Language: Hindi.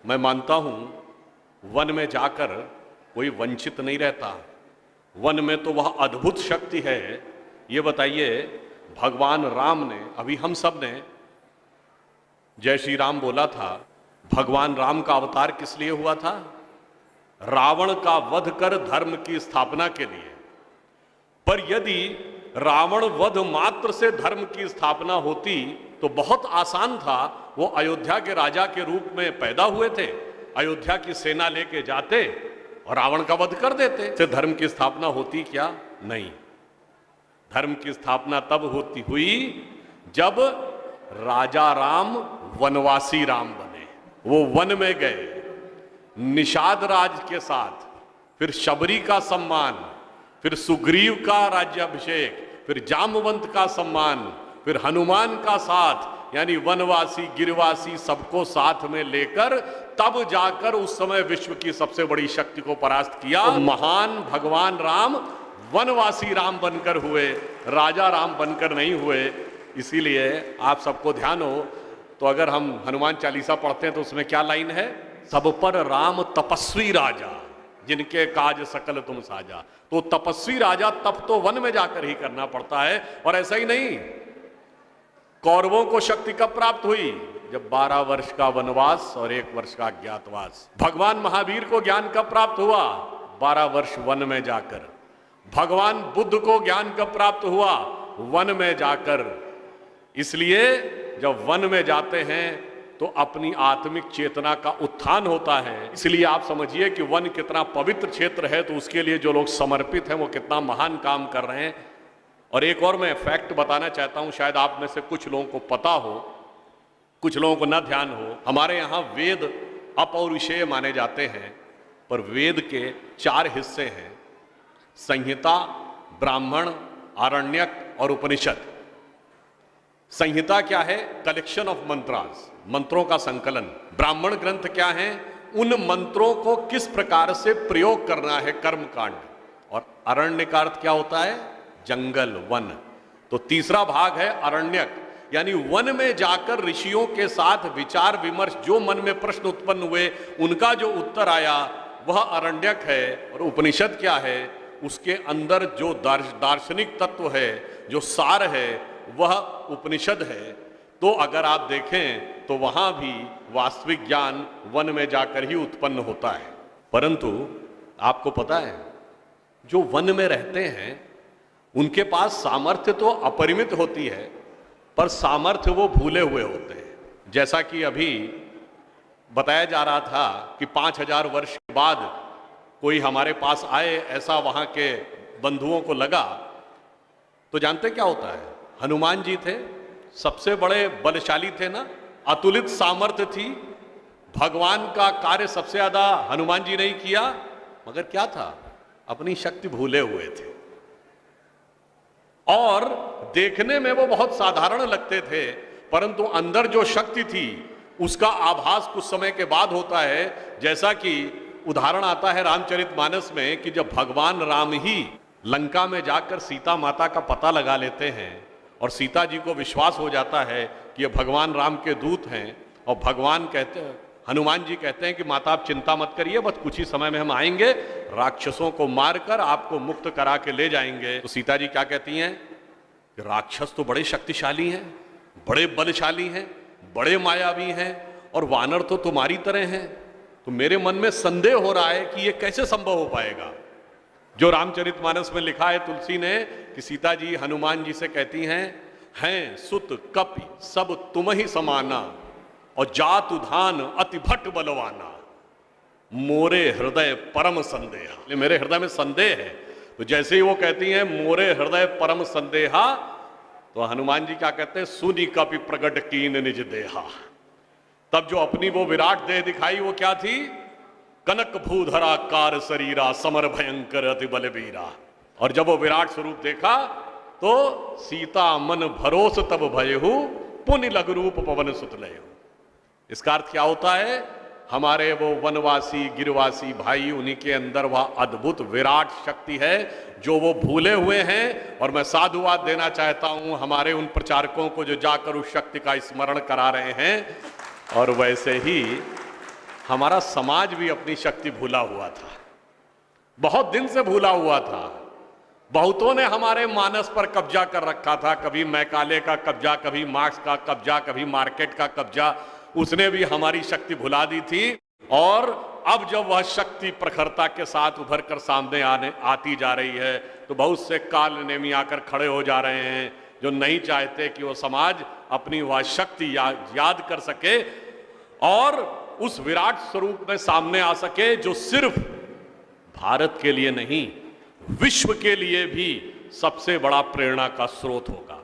मैं मानता हूं वन में जाकर कोई वंचित नहीं रहता। वन में तो वह अद्भुत शक्ति है। ये बताइए, भगवान राम ने, अभी हम सब ने जय श्री राम बोला था, भगवान राम का अवतार किस लिए हुआ था? रावण का वध कर धर्म की स्थापना के लिए। पर यदि रावण वध मात्र से धर्म की स्थापना होती तो बहुत आसान था। वो अयोध्या के राजा के रूप में पैदा हुए थे, अयोध्या की सेना लेके जाते और रावण का वध कर देते। से धर्म की स्थापना होती क्या? नहीं। धर्म की स्थापना तब हुई जब राजा राम वनवासी राम बने। वो वन में गए निषाद राज के साथ, फिर शबरी का सम्मान, फिर सुग्रीव का राज्याभिषेक, फिर जामवंत का सम्मान, फिर हनुमान का साथ, यानी वनवासी गिरवासी सबको साथ में लेकर तब जाकर उस समय विश्व की सबसे बड़ी शक्ति को परास्त किया। तो महान भगवान राम वनवासी राम बनकर हुए, राजा राम बनकर नहीं हुए। इसीलिए आप सबको ध्यान हो तो अगर हम हनुमान चालीसा पढ़ते हैं तो उसमें क्या लाइन है? सब पर राम तपस्वी राजा, जिनके काज सकल तुम साजा। तो तपस्वी राजा तप तो वन में जाकर ही करना पड़ता है। और ऐसा ही नहीं, कौरवों को शक्ति कब प्राप्त हुई? जब 12 वर्ष का वनवास और 1 वर्ष का अज्ञातवास। भगवान महावीर को ज्ञान कब प्राप्त हुआ? 12 वर्ष वन में जाकर। भगवान बुद्ध को ज्ञान कब प्राप्त हुआ? वन में जाकर। इसलिए जब वन में जाते हैं तो अपनी आत्मिक चेतना का उत्थान होता है। इसलिए आप समझिए कि वन कितना पवित्र क्षेत्र है, तो उसके लिए जो लोग समर्पित हैं वो कितना महान काम कर रहे हैं। और एक और मैं फैक्ट बताना चाहता हूं, शायद आप में से कुछ लोगों को पता हो, कुछ लोगों को न ध्यान हो। हमारे यहाँ वेद अपौरुषेय माने जाते हैं, पर वेद के 4 हिस्से हैं: संहिता, ब्राह्मण, आरण्यक और उपनिषद। संहिता क्या है? कलेक्शन ऑफ मंत्रास, मंत्रों का संकलन। ब्राह्मण ग्रंथ क्या है? उन मंत्रों को किस प्रकार से प्रयोग करना है, कर्मकांड। और अरण्य का अर्थ क्या होता है? जंगल, वन। तो तीसरा भाग है अरण्यक, यानी वन में जाकर ऋषियों के साथ विचार विमर्श, जो मन में प्रश्न उत्पन्न हुए उनका जो उत्तर आया वह अरण्यक है। और उपनिषद क्या है? उसके अंदर जो दार्शनिक तत्व है, जो सार है, वह उपनिषद है। तो अगर आप देखें तो वहां भी वास्तविक ज्ञान वन में जाकर ही उत्पन्न होता है। परंतु आपको पता है, जो वन में रहते हैं उनके पास सामर्थ्य तो अपरिमित होती है, पर सामर्थ्य वो भूले हुए होते हैं। जैसा कि अभी बताया जा रहा था कि 5000 वर्ष के बाद कोई हमारे पास आए, ऐसा वहां के बंधुओं को लगा। तो जानते क्या होता है? हनुमान जी थे, सबसे बड़े बलशाली थे ना, अतुलित सामर्थ्य थी। भगवान का कार्य सबसे ज्यादा हनुमान जी ने किया, मगर क्या था? अपनी शक्ति भूले हुए थे। और देखने में वो बहुत साधारण लगते थे, परंतु अंदर जो शक्ति थी उसका आभास कुछ समय के बाद होता है। जैसा कि उदाहरण आता है रामचरितमानस में कि जब भगवान राम ही लंका में जाकर सीता माता का पता लगा लेते हैं और सीता जी को विश्वास हो जाता है कि ये भगवान राम के दूत हैं, और भगवान कहते हैं, हनुमान जी कहते हैं कि माता आप चिंता मत करिए, बस कुछ ही समय में हम आएंगे, राक्षसों को मारकर आपको मुक्त करा के ले जाएंगे। तो सीता जी क्या कहती हैं कि राक्षस तो बड़े शक्तिशाली हैं, बड़े बलशाली हैं, बड़े मायावी हैं, और वानर तो तुम्हारी तरह हैं। तो मेरे मन में संदेह हो रहा है कि ये कैसे संभव हो पाएगा। जो रामचरितमानस में लिखा है तुलसी ने कि सीता जी हनुमान जी से कहती हैं सुत कपि सब तुम ही समाना, और जातु धान अति भट बलवाना, मोरे हृदय परम संदेहा। मेरे हृदय में संदेह है। तो जैसे ही वो कहती हैं मोरे हृदय परम संदेहा, तो हनुमान जी क्या कहते हैं? सुनी कपि प्रगट कीन निज देहा। तब जो अपनी वो विराट देह दिखाई वो क्या थी? कनक भूधरा कार शरीरा, समर भयंकर अति बलबीरा। और जब वो विराट स्वरूप देखा तो सीता मन भरोस तब भयहु, पुनि लघु रूप पवन सुत लयहु। इसका अर्थ क्या होता है? हमारे वो वनवासी गिरवासी भाई, उन्हीं के अंदर वह अद्भुत विराट शक्ति है जो वो भूले हुए हैं। और मैं साधुवाद देना चाहता हूं हमारे उन प्रचारकों को जो जाकर उस शक्ति का स्मरण करा रहे हैं। और वैसे ही हमारा समाज भी अपनी शक्ति भूला हुआ था, बहुत दिन से भूला हुआ था। बहुतों ने हमारे मानस पर कब्जा कर रखा था, कभी मैकाले का कब्जा, कभी मार्क्स का कब्जा, कभी मार्केट का कब्जा, उसने भी हमारी शक्ति भुला दी थी। और अब जब वह शक्ति प्रखरता के साथ उभर कर सामने आती जा रही है, तो बहुत से काल नेमी आकर खड़े हो जा रहे हैं जो नहीं चाहते कि वो समाज अपनी वह शक्ति याद कर सके और उस विराट स्वरूप में सामने आ सके जो सिर्फ भारत के लिए नहीं, विश्व के लिए भी सबसे बड़ा प्रेरणा का स्रोत होगा।